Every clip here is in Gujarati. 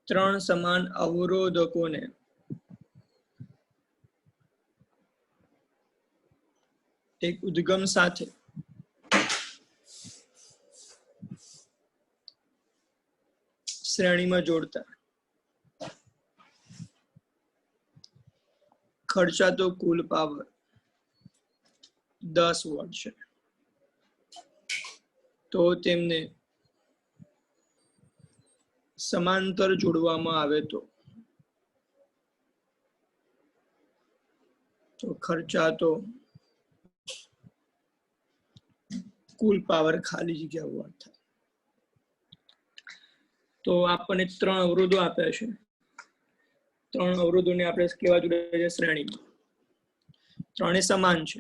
ત્રણ સમાન અવરોધકોને એક ઉદ્ગમ સાથે શ્રેણીમાં જોડતા ખર્ચાતો કુલ પાવર 10 વોટ છે. તો તેમને સમાંતર જોડવામાં આવે તો ખર્ચાતો કુલ પાવર ખાલી જગ્યા વોટ થાય. તો આપણને ત્રણ અવરોધો આપ્યા છે. ત્રણ અવરોધોને આપણે કેવા જોડે છે? શ્રેણીમાં. ત્રણે સમાન છે.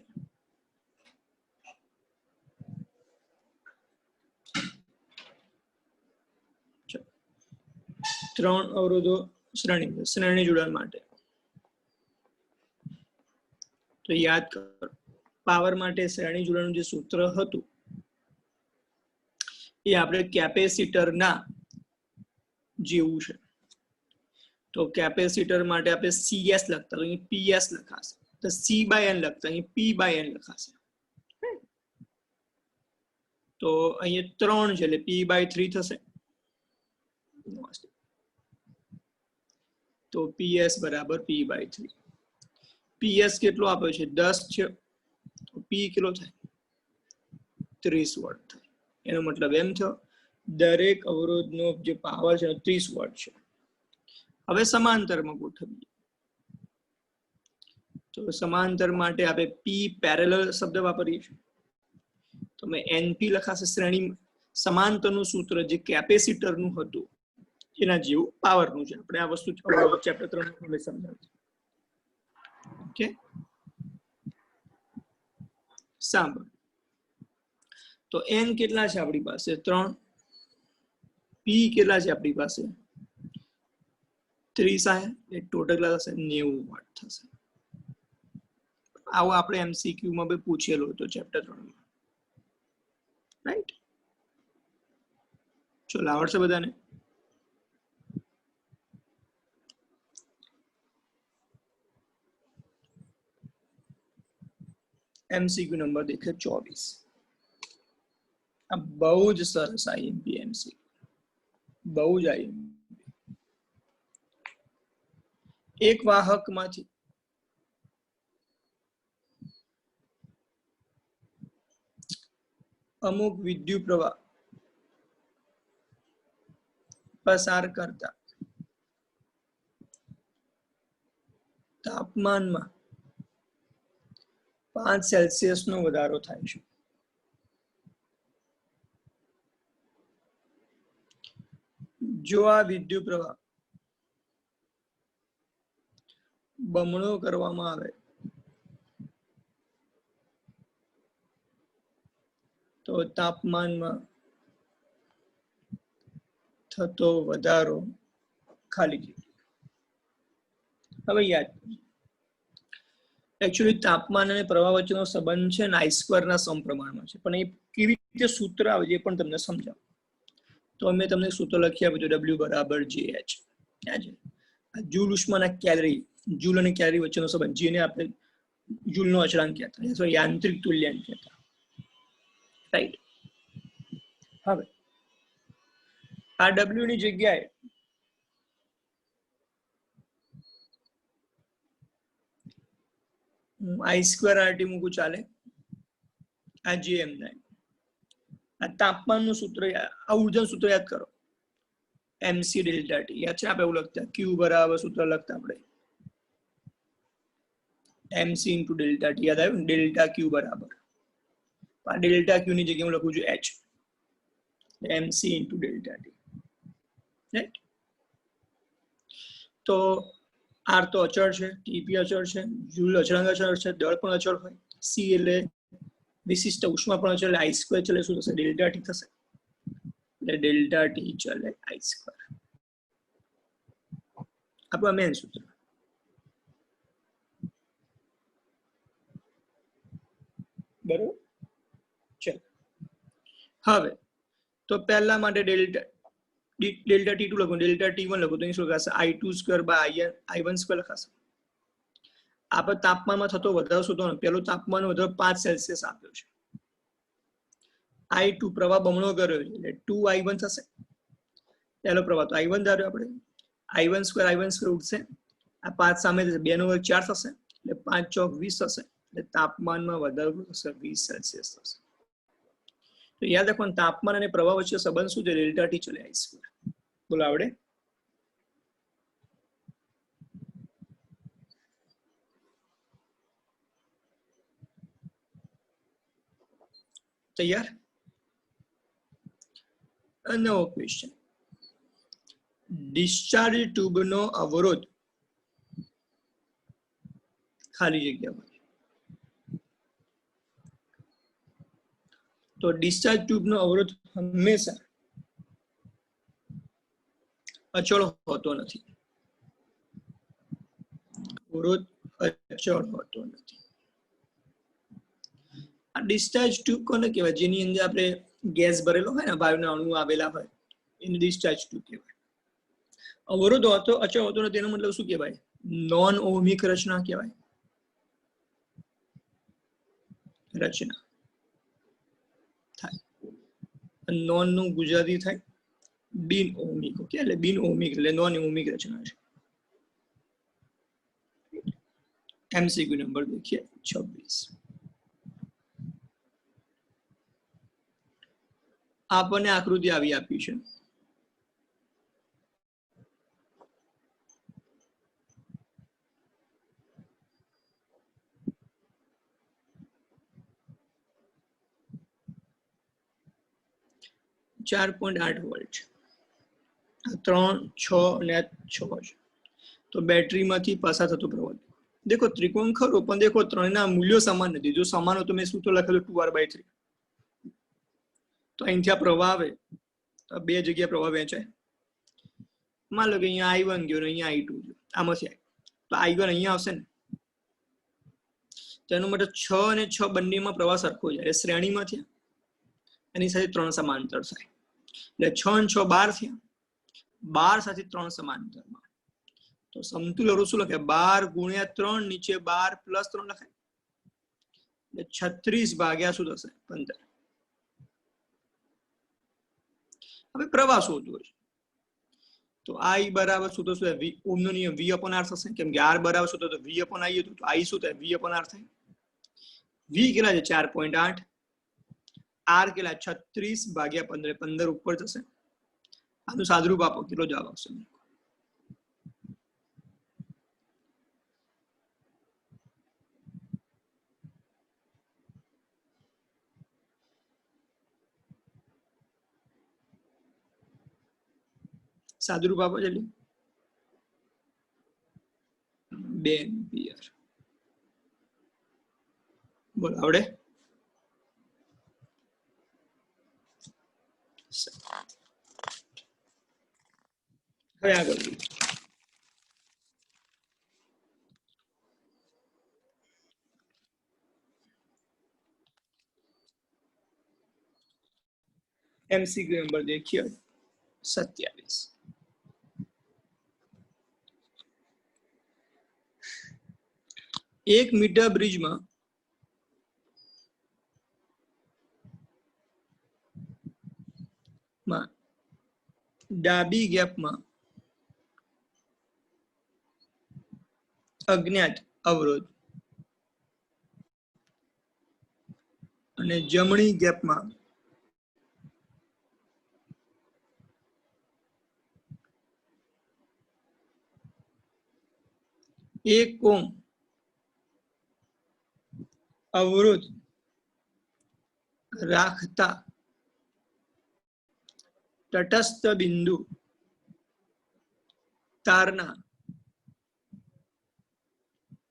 ત્રણ અવરોધો શ્રેણી જોડાણ માટે. તો યાદ કરો, પાવર માટે શ્રેણી જોડાણનું જે સૂત્ર હતું એ આપણે કેપેસિટરના જેવું છે. તો કેપેસિટર માટે આપણે CS લખતા, અહીં PS લખાશે. તો C/N લખતા, અહીં P/N લખાશે. તો અહીંયા 3 છે એટલે P/3 થશે. તો PS બરાબર P/3. PS કેટલો આપ્યો છે? 10 છે. તો P કેટલો થાય? 30 વોટ થાય. એનો મતલબ એમ થયો દરેક અવરોધનો જે પાવર છે 30 વોટ છે. હવે સમાંતરમાં ગોઠવીએ. તો સમાંતર માટે આપણે P પેરેલલ શબ્દ વાપરીએ છીએ. તો મેં NP લખાશે. શ્રેણી સમાંતરનું સૂત્ર જે કેપેસિટરનું હતું એના જેવું પાવરનું છે. આપણે આ વસ્તુ ચેપ્ટર 3 માં સમજાવી. ઓકે, સાંભળ. તો N કેટલા છે આપણી પાસે? 3. P કેટલા છે આપણી પાસે? 30 આયા. એ ટોટલ કેટલા થશે? 90 વોટ થશે. આવો આપણે MCQ માં બી પૂછેલો હતો ચેપ્ટર 3 માં. રાઈટ? ચલો, આવડશે બધાને? MCQ નંબર દેખે 24. આ બહુ જ સરસ IMP MCQ. બહુ જ IMP. એક વાહકમાંથી અમુક વિદ્યુત પ્રવાહ પસાર કરતા તાપમાનમાં 5 સેલ્સિયસ નો વધારો થાય છે. જો આ વિદ્યુત પ્રવાહ બમણો કરવામાં આવે તો તાપમાનમાં થતો વધારો ખાલી જગ્યા. હવે યાદ, એકચ્યુઅલી તાપમાન અને પ્રવાહ વચ્ચેનો સંબંધ છે ને I² ના સમપ્રમાણમાં છે. પણ એ કેવી રીતે સૂત્ર આવે છે પણ તમને સમજાવું. તો અમે તમને સૂત્ર લખી આપ્યું છે, W બરાબર JH. ક્યાં છે? આ જૂલ ઉષ્મા અને કેલરી, જૂલ અને કેલરી વચ્ચેનો સંબંધ, જેને આપણે જૂલનો અચળાંક કહેતા અથવા યાંત્રિક તુલ્યાંક કહેતા. રાઈટ? હવે આ W ની જગ્યાએ I²RT મૂકું ચાલે. આ JM થાય. આ તાપમાનનું સૂત્ર, આ ઉર્જાનું સૂત્ર યાદ કરો. MC ડેલ્ટા T યાદ છે? આપણે એવું લખતા Q બરાબર સૂત્ર લખતા આપણે MC ઇન્ટુ ડેલ્ટા T. યાદ આવ્યું? ડેલ્ટા Q બરાબર, આ ડેલ્ટા Q ની જગ્યાએ હું લખું છું H. MC into delta T. Right? તો R તો અચળ છે, TP અચળ છે, જૂલ અચળાંક અચળ છે, દળ પણ અચળ હોય, C એટલે વિશિષ્ટ ઉષ્મા પણ અચળ, I² ચલે શું થશે? ડેલ્ટા T થશે. એટલે ડેલ્ટા T ચલે I². આપણું મેન સૂત્ર. બરોબર? ચલો, હવે તો પહેલા માટે ડેલ્ટા डेल्टा T2 લખો, डेल्टा T1 લખો તો અહીં શું લખાશે I2² બાય I1² લખાશે. આપણે તાપમાનમાં થતો વધારો શોધવાનો. પેલું તાપમાન વધારો 5 સેલ્સિયસ આપ્યો છે. I2 પ્રવાહ બમણો કર્યો છે એટલે 2I1 થશે. પહેલો પ્રવાહ તો I1 ધાર્યો આપણે. I1² ઉઠશે. આ 5 સામે થશે 2 નો વર્ગ 4 થશે એટલે 5 ચોક 20 થશે. એટલે તાપમાનમાં વધારો થશે 20 સેલ્સિયસ થશે. તો યાદ રાખવાનું તાપમાન અને પ્રવાહ વચ્ચે સંબંધ શું છે? ડેલ્ટા T ચલે I². બોલો આવડે? તૈયાર? નવો ક્વેશ્ચન. ડિસ્ચાર્જ ટ્યુબનો અવરોધ ખાલી જગ્યા પર. તો ડિસ્ચાર્જ ટ્યુબનો અવરોધ હંમેશા અચળ હોતો નથી. અવરોધ અચળ હોતો નથી. આ ડિસ્ચાર્જ ટ્યુબ કોને કહેવાય? જેની અંદર આપણે ગેસ ભરેલો હોય ને, વાયુના અણુ આવેલા હોય, એને ડિસ્ચાર્જ ટ્યુબ કહેવાય. અવરોધ હોતો અચળ હોતો નથી એનો મતલબ શું કહેવાય? નોન ઓહમિક રચના કહેવાય. રચના થાય. નોન નું ગુજરાતી થાય બિન ઓહમિક. ઓકે, એટલે બિન ઓહમિક એટલે નોન ઓહમિક રચના છે. एमसीक्यू नंबर देखिए 26. आपने आकृति આવી આપી છે. ચાર 4.8 વોલ્ટ 3, 6 અને 6 છે. તો બેટરીમાંથી પસાર થતો પ્રવાહ देखो त्रिकोण खरो पण देखो ત્રણના મૂલ્યો સમાન નથી. જો સમાન હોય તો મેં સૂત્ર લખેલું 2r/3. તો અહીંથી આ પ્રવાહ આવે તો બે જગ્યાએ પ્રવાહ વહેંચાય. માન લો કે અહીંયા I1 ગયો ને અહીંયા I2 ગયો. આમાંથી તો I1 અહીંયા આવશે ને. તેનો મતલબ 6 અને 6 બંનેમાં પ્રવાહ સરખો જાય. એ શ્રેણીમાં થયા. એની સાથે 3 સમાંતર થાય. એટલે 6 અને 6 12 થયા. 12 સાથે 3 સમાંતરમાં. તો સમતુલ અવરોધ શું લખાય? 12 × 3 નીચે 12 + 3 લખાય. એટલે 36 ભાગ્યા શું થશે? 15. હવે પ્રવાહ શોધવો છે. તો I બરાબર શું થશે? ઓહમનો નિયમ V/R થશે. કેમ કે R બરાબર શું થશે? V/I હતું. તો I શું થાય? V/R થાય. V કેટલા છે? 4.8. R કેટલા? 36 ભાગ્યા 15. 15 ઉપર થશે. આનું સાદુરૂપ આપો. કેટલો જવાબ આવશે? સાદુરૂપ આપો જલ્દી. 2 એમ્પિયર. બોલો આવડે? હવે આગળ एमसीक्यू नंबर देखिए 27. एक मीटर ब्रिज में ડાબી ગેપમાં અજ્ઞાત અવરોધ અને જમણી ગેપમાં એક ઓમ અવરોધ રાખતા તટસ્થ બિંદુ તારના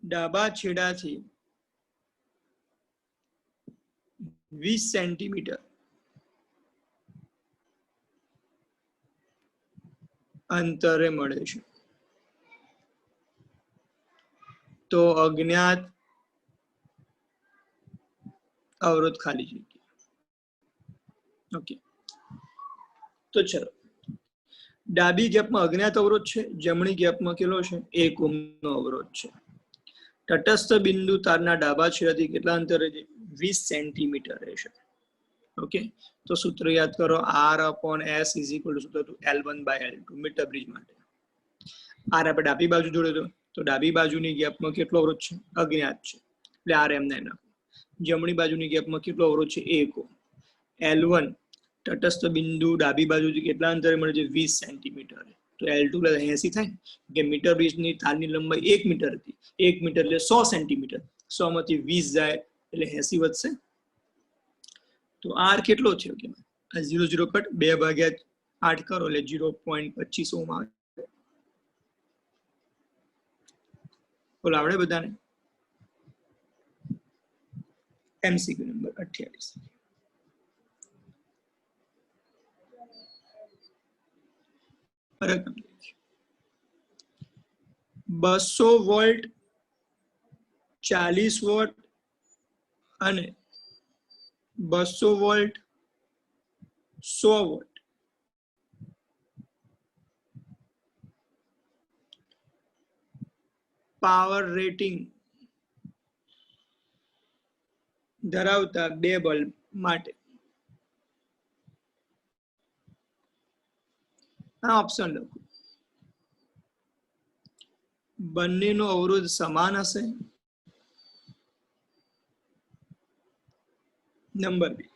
ડાબા છેડાથી 20 સેન્ટીમીટર અંતરે મળે છે. તો અજ્ઞાત અવરોધ ખાલી જગ્યા. ઓકે, તો ચલો ડાબી ગેપમાં અજ્ઞાત અવરોધ છે, જમણી ગેપમાં કેટલો છે 1 ઓહ્મનો અવરોધ છે. તટસ્થ બિંદુ તારના ડાબા છેડાથી કેટલા અંતરે છે 20 સેન્ટીમીટર રહેશે. ઓકે, તો સૂત્ર યાદ કરો R/S = L1/L2 મીટર બ્રિજ માટે. R આપણે ડાબી બાજુ જોડ્યો તો ડાબી બાજુની ગેપમાં કેટલો અવરોધ છે અજ્ઞાત છે એટલે R એમને નાખો. જમણી બાજુની ગેપમાં કેટલો અવરોધ છે 1 ઓહ્મ. L1 તટસ્થ બિંદુ ડાબી બાજુથી કેટલા અંતરે મળે છે 20 સેન્ટીમીટર. તો L2 80 થાય કે મીટર બ્રિજની તારની લંબાઈ 1 મીટર હતી. 1 મીટર એટલે 100 સેન્ટીમીટર. 100 માંથી 20 જાય એટલે 80 વધશે. તો R કેટલો છે કે 0 0 કટ 2/8 કરો એટલે 0.25 ઓહ્મ આવે. બોલો આવડે બધાને? MCQ number 28. રકમ 200 વોલ્ટ 40 વોટ અને 200 વોલ્ટ 100 વોટ પાવર રેટિંગ ધરાવતા બે બલ્બ માટે આ ઓપ્શન લખો. બંનેનો અવરોધ સમાન હશે. નંબર 2,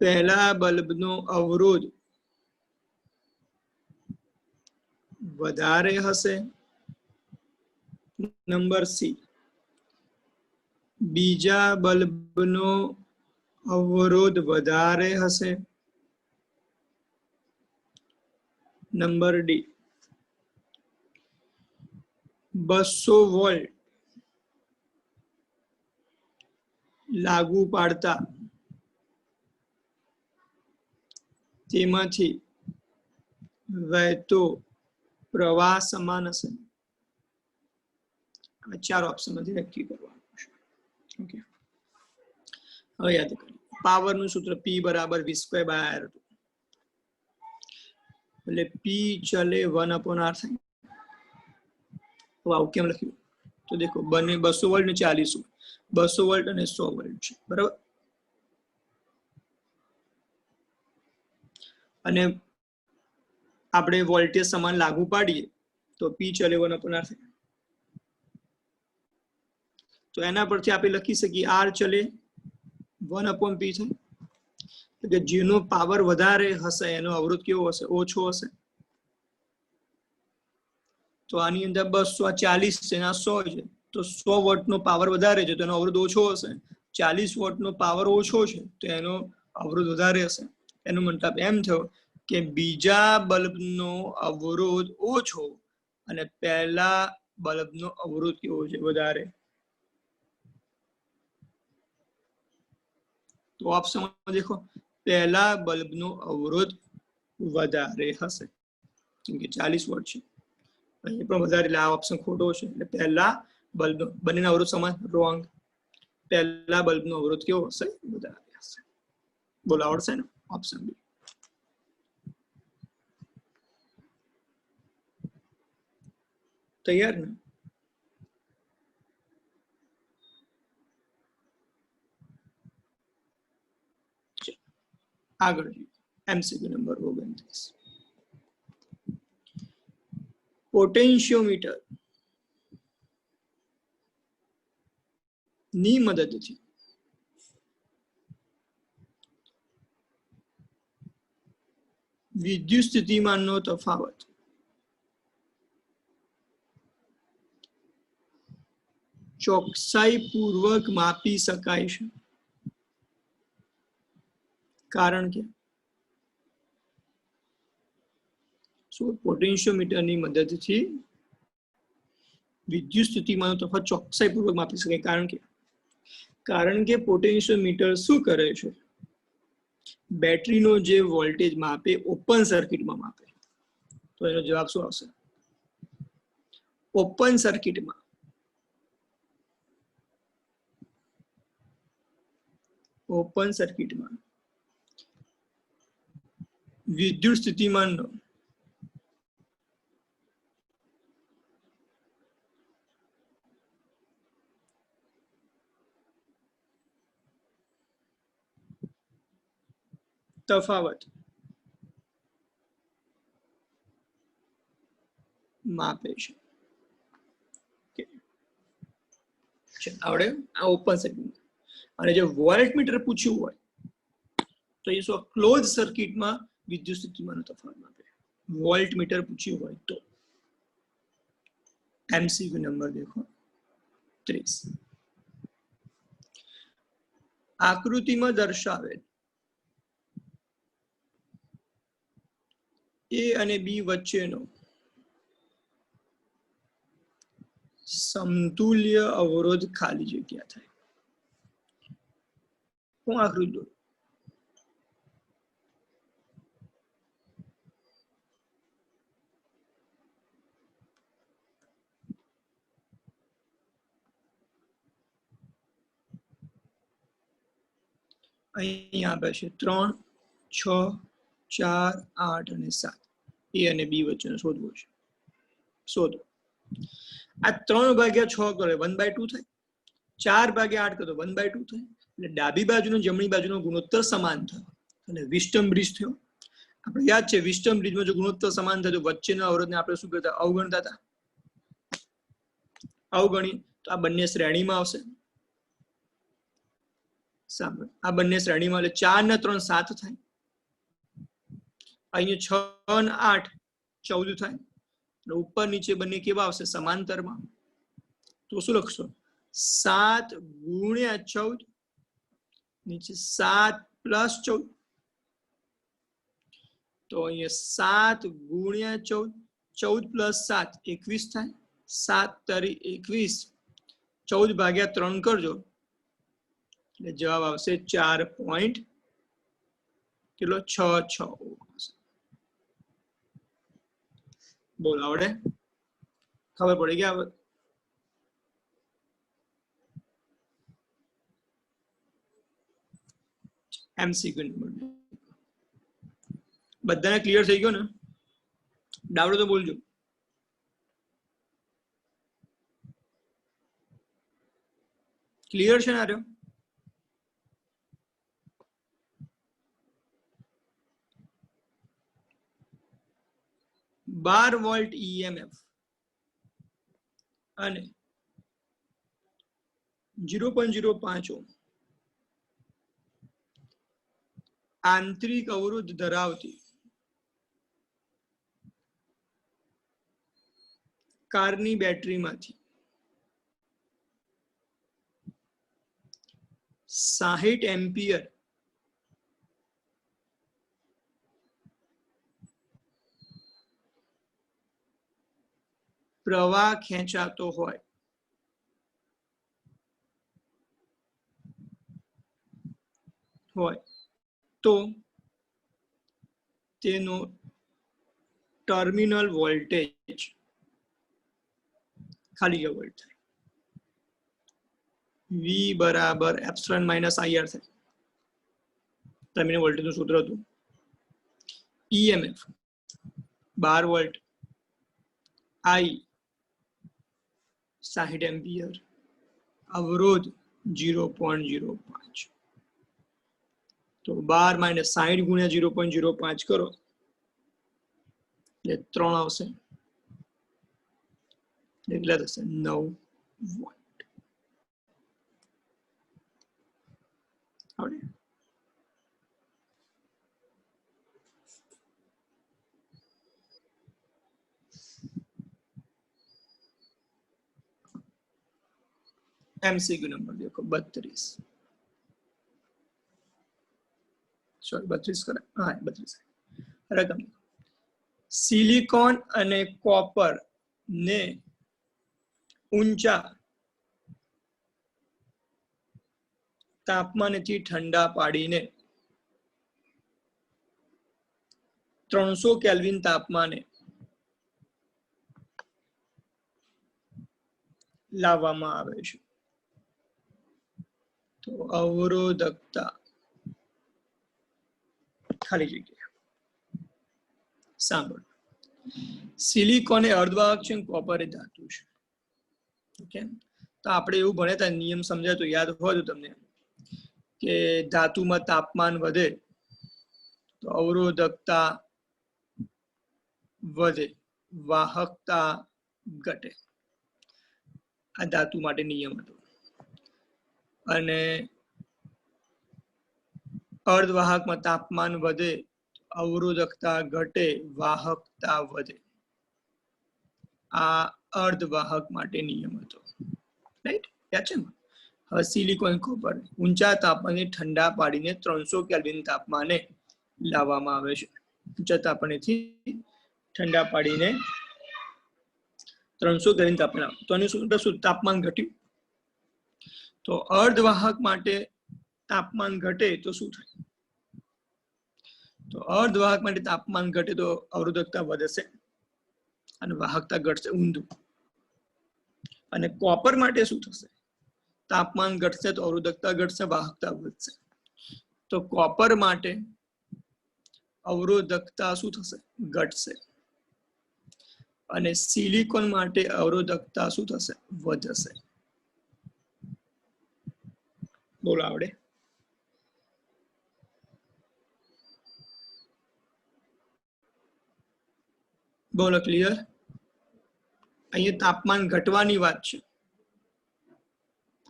પહેલા બલ્બનો અવરોધ વધારે હશે. નંબર C, બીજા બલ્બનો અવરોધ વધારે હશે. નંબર D, 200 વોલ્ટ લાગુ પાડતા તેમાંથી વહેતો પ્રવાહ સમાન હશે. આ 4 ઓપ્શનમાંથી નક્કી કરવાનું છે. ઓકે, હવે યાદ કરીએ. પાવરનું સૂત્ર P = V²/R હતું એટલે P ચલે 1/R થાય. તો આવું કેમ લખ્યું? તો દેખો બંને 200 વોલ્ટ ને 40 વોલ્ટ, 200 વોલ્ટ અને 100 વોલ્ટ છે બરાબર. અને આપણે વોલ્ટેજ સમાન લાગુ પાડીએ તો P ચલે 1/R થાય. તો એના પરથી આપણે લખી શકીએ R ચલે 1/P થાય. એટલે જેનો પાવર વધારે હશે એનો અવરોધ કેવો હશે? ઓછો હશે. તો આની અંદર 240 છે, 100 છે, તો 100 વોટનો પાવર વધારે છે તો એનો અવરોધ ઓછો હશે. 40 વોટનો પાવર ઓછો છે તો એનો અવરોધ વધારે હશે. એનો મતલબ એમ થયો કે બીજા બલ્બનો અવરોધ ઓછો અને પહેલા બલ્બનો અવરોધ કેવો છે? વધારે. તો ઓપ્શનમાં દેખો પહેલા બલ્બનો અવરોધ વધારે હશે કેમ કે 40 વોટ છે. અહીં પણ વધારે એટલે આ ઓપ્શન ખોટો છે. એટલે પહેલા બલ્બ બંનેના અવરોધ સમાન. રોંગ. પહેલા બલ્બનો અવરોધ કેવો હશે? વધારે હશે. બોલો આવડશે ને? Option B. તૈયાર ને? આગળ MCQ નંબર 29. પોટેન્શિયોમીટર ની મદદથી વિદ્યુત સ્થિતિમાનનો તફાવત ચોકસાઈપૂર્વક માપી શકાય છે. કારણ કે પોટેન્શિયોમીટરની મદદથી વિદ્યુત સ્થિતિમાનનો તફાવત ચોકસાઈપૂર્વક માપી શકાય. કારણ કે પોટેન્શિયોમીટર શું કરે છે? બેટરીનો જે વોલ્ટેજ માપે ઓપન સર્કિટમાં માપે. તો એનો જવાબ શું આવશે? ઓપન સર્કિટમાં વિદ્યુત સ્થિતિમાનનો તફાવત માપે છે. આવડે? આ ઓપન સર્કિટ. અને જે વોલ્ટમીટર પૂછ્યું હોય તો એ શું ક્લોઝ સર્કિટમાં વિદ્યુત સ્થિતિમાનનો તફાવત માપે. વોલ્ટમીટર પૂછ્યું હોય તો. एमसीक्यू नंबर देखो 30. आकृतिમાં દર્શાવેલ ए અને बी વચ્ચેનો સમતુલ્ય અવરોધ ખાલી જગ્યા થાય. હું આકૃતિ દોરું. અહીંયા આપે છે 3, 6, 4, 8 અને 7. એ અને બી વચ્ચેનો શોધવો છે. શોધો. આ 3 ભાગ્યા 6 કરે 1/2 થાય. 4 ભાગ્યા 8 કરે તો 1/2 થાય. એટલે ડાબી બાજુનો જમણી બાજુનો ગુણોત્તર સમાન થયો. એટલે વિસ્ટમ બ્રિજ થયો. આપણે યાદ છે વિસ્ટમ બ્રિજમાં જો ગુણોત્તર સમાન થાય તો વચ્ચેના અવરોધને આપણે શું કહેતા? અવગણતા હતા. અવગણી તો આ બંને શ્રેણીમાં આવશે. સાંભળો, આ બંને શ્રેણીમાં એટલે 4 ને 3 7 થાય. અહીંયા 6 ને 8 14 થાય. અને ઉપર નીચે બંને કેવા આવશે? સમાંતરમાં. તો શું લખશો? 7 ગુણ્યા 14 નીચે 7 પ્લસ 14. તો અહીંયા 7 ગુણ્યા 14 14 પ્લસ 7 21 થાય. 7 તારી 21 14 ભાગ્યા 3 કરજો એટલે જવાબ આવશે 4 પોઈન્ટ કેટલો 6 બોલ આવડે? ખબર પડી ગયા? એમસીક્યુ નંબર બધાને ક્લિયર થઈ ગયો ને? ડાઉટ તો બોલજો. ક્લિયર છે ને? આ 12 વોલ્ટ ઈએમએફ અને 0.05 ઓહ્મ આંતરિક અવરોધ ધરાવતી કારની બેટરીમાંથી 60 એમ્પિયર પ્રવાહ ખેંચાતો હોય તો તેનો ટર્મિનલ વોલ્ટેજ ખાલી જગ્યા વોલ્ટ થાય. V બરાબર એપ્સિલોન માઇનસ IR થાય. ટર્મિનલ વોલ્ટેજનું સૂત્ર હતું. EMF 12 વોલ્ટ, I 60 એમ્પિયર, અવરોધ 0.05. તો 12 માઇનસ 60 ગુણ્યા 0.05 કરો એટલે 3 આવશે. એટલે થશે 9 વોલ્ટ. આવડે? एमसीक्यू नंबर देखो 32. सॉरी 32 करा. हाँ 32 रकम. सिलिकॉन અને કોપર ને ઊંચા તાપમાનથી ઠંડા પાડીને 300 કેલ્વિન તાપમાને લાવવામાં આવે છે. તો અવરોધકતા ખાલી જગ્યા સાંભળો, સિલિકોન એ અર્ધવાહક છે, કોપર એ ધાતુ છે. ઓકે, તો આપણે એવું ભણ્યા હતા, નિયમ સમજાય તો યાદ હોય તો તમને, કે ધાતુમાં તાપમાન વધે તો અવરોધકતા વધે, વાહકતા ઘટે. આ ધાતુ માટે નિયમ હતો. અને અર્ધવાહકમાં તાપમાન વધે, અવરોધકતા ઘટે, વાહકતા વધે. આ અર્ધવાહક માટે નિયમ હતો. રાઈટ, યાદ છે ને? હવે સિલિકોન કોપર ઊંચા તાપમાને ઠંડા પાડીને 300 કેલ્વિન તાપમાને લાવવામાં આવે છે. ઊંચા તાપમાનેથી ઠંડા પાડીને 300 કેલ્વિન તાપમાન, તો એનું શું તાપમાન ઘટ્યું. તો અર્ધવાહક માટે તાપમાન ઘટે તો શું થાય? તો અર્ધવાહક માટે તાપમાન ઘટે તો અવરોધકતા વધશે અને વાહકતા ઘટશે, ઊંધું. અને કોપર માટે શું થશે? તાપમાન ઘટશે તો અવરોધકતા ઘટશે, વાહકતા વધશે. તો કોપર માટે અવરોધકતા શું થશે? ઘટશે. અને સિલિકોન માટે અવરોધકતા શું થશે? વધશે. બોલો આવડે? બોલો ક્લિયર? અહીંયા તાપમાન ઘટવાની વાત છે,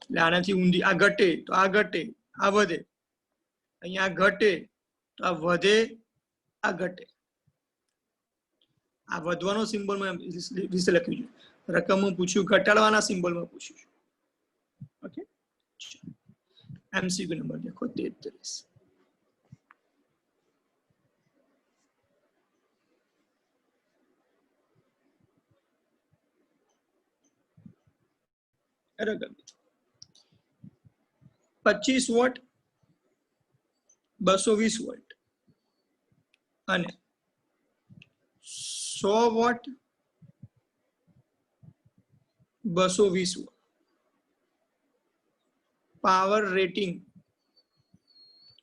એટલે આનાથી ઊંધી, આ ઘટે તો આ ઘટે, આ વધે. અહીંયા ઘટે તો આ વધે, આ ઘટે. આ વધવાનો સિમ્બોલમાં વિશે લખ્યું છે, રકમમાં પૂછ્યું, ઘટાડવાના સિમ્બોલમાં પૂછ્યું છે. ઓકે, એમસીક્યુ નંબર દેખો 33. રકમ 25 વોટ, 220 વોલ્ટ અને 100 વોટ, 220 વોટ પાવર રેટિંગ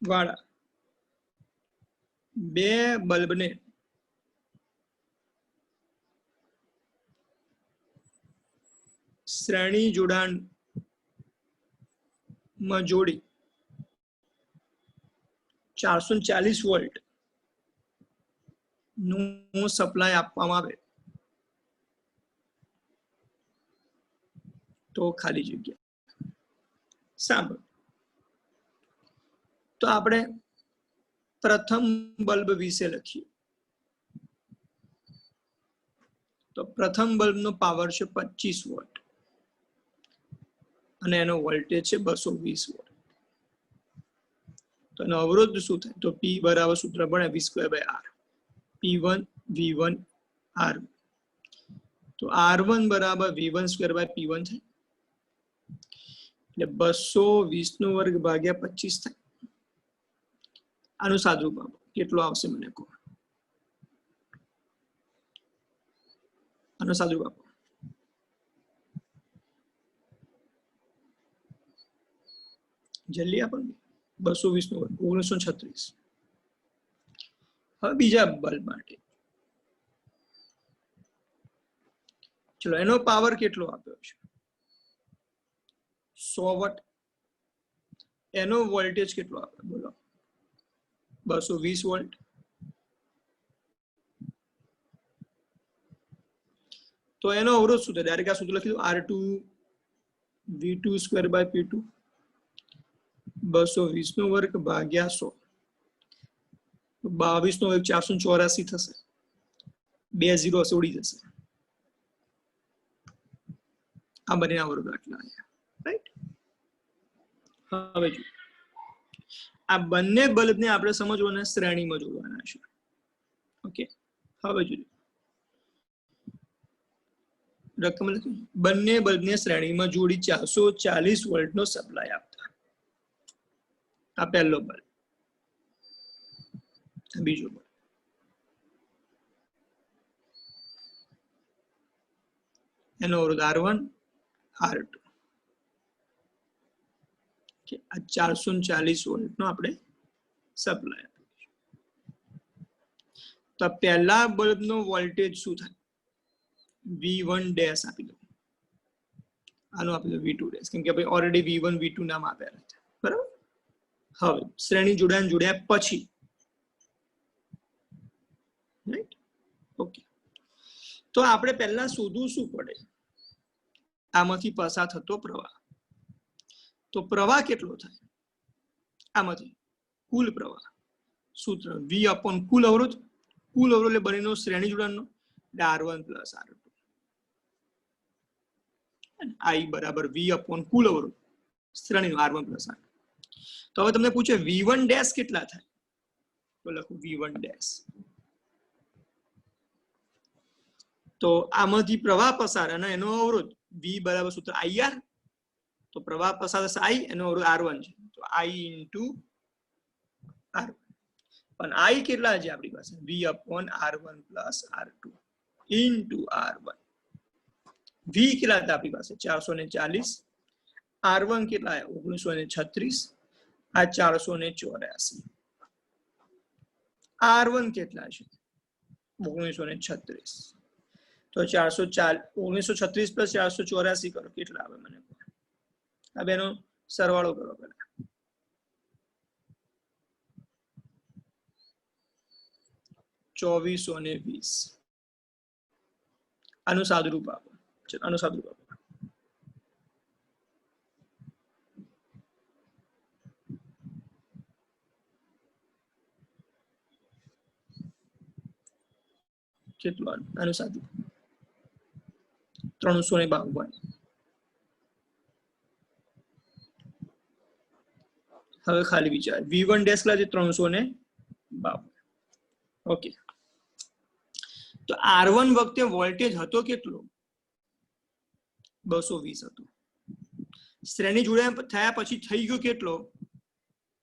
વાળા બે બલ્બને શ્રેણી જોડાણમાં જોડી 440 વોલ્ટ નું સપ્લાય આપવામાં આવે તો ખાલી જગ્યા. સાંભળો, તો આપણે પ્રથમ બલ્બ વિશે લખીએ. તો પ્રથમ બલ્બનો પાવર છે 25 વોટ અને એનો વોલ્ટેજ છે 220 વોટ. તો એનો અવરોધ શું થાય? તો P બરાબર સૂત્ર ભણે V²/R, P1 V1 R. તો R1 બરાબર V1²/P1 થાય, એટલે 220 નો વર્ગ ભાગ્યા 25 થાય. આનું સાદું બાબત કેટલો આવશે મને કહો? આનો સાદું બાબત જલ્દી આપો. 220 નો વર્ગ 1936. હવે બીજા બલ્બ માટે ચલો, એનો પાવર કેટલો આપ્યો છે? 100 વોટ. એનો વોલ્ટેજ કેટલો આપ્યો બોલો? 220 વોલ્ટ. તો એનો અવરોધ શું થાય? ડાયરેક્ટ આ સૂત્ર લખી દો, R2 V2²/P2 220 નો વર્ગ ભાગ્યા 100. 22 નો વર્ગ 484 થશે. 2 0 હશે, ઉડી જશે. આ બંને અવરોધ આટલા. રાઈટ. હવે જો આ બંને બલ્બને આપણે સમજવાના શ્રેણીમાં જોડવાના છે. ઓકે, હવે જો રકમ લખી, બંને બલ્બને શ્રેણીમાં જોડી 440 વોલ્ટનો સપ્લાય આપતા. આ પહેલો બલ્બ, બીજો બલ્બ. એનો અવરોધ R1 R2. આ 440 વોલ્ટનો આપણે સપ્લાય. તો પહેલા બલ્બનો વોલ્ટેજ શું થાય? V1 ડેશ આપી દો, આનો આપી દો V2 ડેશ, કેમ કે ભાઈ ઓલરેડી V1 V2 નામ આપેલા છે, બરાબર. હવે શ્રેણી જોડ્યા પછી, રાઈટ, ઓકે. તો આપણે પહેલા શોધવું શું પડે? આમાંથી પસાર થતો પ્રવાહ. તો પ્રવાહ કેટલો થાય આમાંથી? કુલ પ્રવાહ, સૂત્ર V અપોન કુલ અવરોધ એટલે બંનેનો શ્રેણી જોડાણનો, R1 પ્લસ R2. I બરાબર V અપોન કુલ અવરોધ શ્રેણીનો R1 પ્લસ R2. તો હવે તમને પૂછે V1 ડેશ કેટલા થાય? તો લખું V1 ડેશ. તો આમાંથી પ્રવાહ પસાર અને એનો અવરોધ V બરાબર સૂત્ર IR. તો પ્રવાહ પસાર થશે I, એનો અવરોધ R1 છે, તો I ઇન્ટુ R1. પણ I કેટલા છે આપણી પાસે? V upon R1 plus R2 into R1. V કેટલા હતા આપણી પાસે? 440. R1 કેટલા? 1936. આ 484. R1 કેટલા છે? 1936. તો 1936 પ્લસ 484 કરો, કેટલા આવે મને? આ બેનો સરવાળો કરો પેલા. 2420. આનું સાદુરૂપ આપો. આનું સાદુરૂપ આપો. કેટલું આનું સાદું? 352. હવે ખાલી વિચાર, V1 ડેશ કેટલા છે? 352. ઓકે. તો R1 વખતે વોલ્ટેજ હતો કેટલો? 220 હતો. શ્રેણી જોડ્યા થયા પછી થઈ ગયો કેટલો?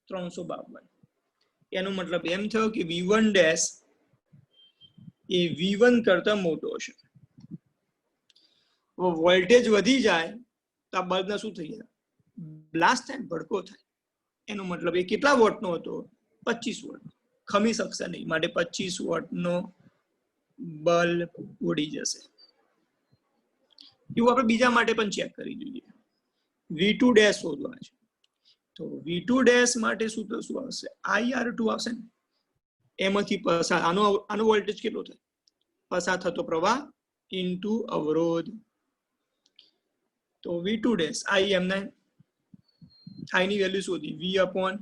352. એનો મતલબ એમ થયો કે V1 ડેશ એ V1 કરતા મોટો હશે. વોલ્ટેજ વધી જાય તો આ બલ્બના શું થઈ જાય? બ્લાસ્ટ થાય, ભડકો થાય. એનો મતલબ એ કેટલા વોટનો હતો? 25 વોટ. ખમી શકશે નહીં, માટે 25 વોટનો બલ્બ ઉડી જશે. એવું આપણે બીજા માટે પણ ચેક કરી જોઈએ. V2 ડેશ શોધવા છે, તો V2 ડેશ માટે સૂત્ર શું આવશે? IR2 આવશે ને. એમાંથી પસાર આનો વોલ્ટેજ કેટલો થાય? પસાર થતો પ્રવાહ ઇન્ટુ અવરોધ. તો V2 ડેશ I એમના I ની વેલ્યુ શોધી, V અપોન